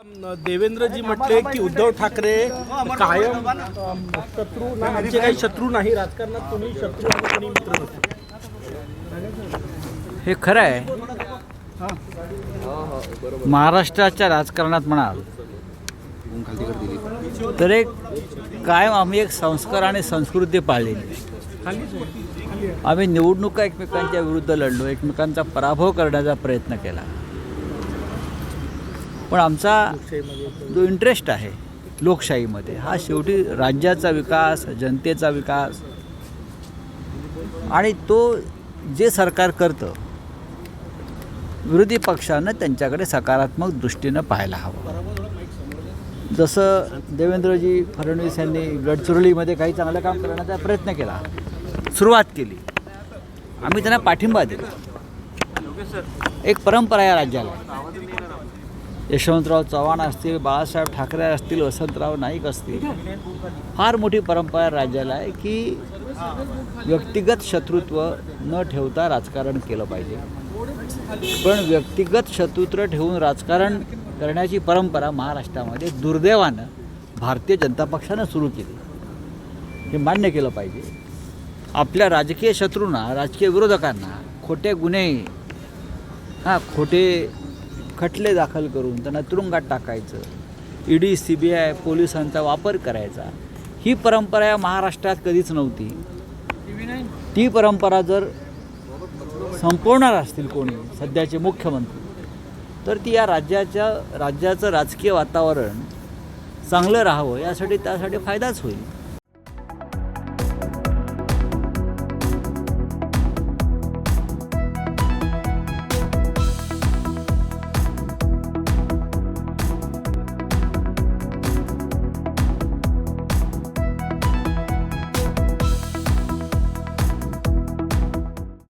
देवेंद्रजी म्हटले की उद्धव ठाकरे कायम शत्रू आमचे काही शत्रू नाही, राजकारणात तुम्ही शत्रू आणि कोणी मित्र नसतो. हे खरं आहे. महाराष्ट्राच्या राजकारणात म्हणाल तर एक कायम आम्ही एक संस्कार आणि संस्कृती पाळलेली. आम्ही निवडणुका एकमेकांच्या विरुद्ध लढलो, एकमेकांचा पराभव करण्याचा प्रयत्न केला. पण आमचा जो इंटरेस्ट आहे लोकशाहीमध्ये हा शेवटी राज्याचा विकास, जनतेचा विकास, आणि तो जे सरकार करतं विरोधी पक्षानं त्यांच्याकडे सकारात्मक दृष्टीनं पाहायला हवं. जसं देवेंद्रजी फडणवीस यांनी गडचिरोलीमध्ये काही चांगलं काम करण्याचा प्रयत्न केला, सुरुवात केली, आम्ही त्यांना पाठिंबा दिला. एक परंपरा आहे राज्याला. यशवंतराव चव्हाण असतील, बाळासाहेब ठाकरे असतील, वसंतराव नाईक असतील, फार मोठी परंपरा राज्याला आहे की व्यक्तिगत शत्रुत्व न ठेवता राजकारण केलं पाहिजे. पण व्यक्तिगत शत्रुत्व ठेवून राजकारण करण्याची परंपरा महाराष्ट्रामध्ये दुर्दैवानं भारतीय जनता पक्षानं सुरू केली. हे मान्य केलं पाहिजे. आपल्या राजकीय शत्रूंना, राजकीय विरोधकांना खोटे गुन्हे, खोटे खटले दाखल करून त्यांना तुरुंगात टाकायचं, ईडी, CBI पोलिसांचा वापर करायचा, ही परंपरा या महाराष्ट्रात कधीच नव्हती. ती परंपरा जर संपवणार असतील कोणी सध्याचे मुख्यमंत्री, तर ती या राज्याचं राजकीय वातावरण चांगलं राहावं त्यासाठी फायदाच होईल.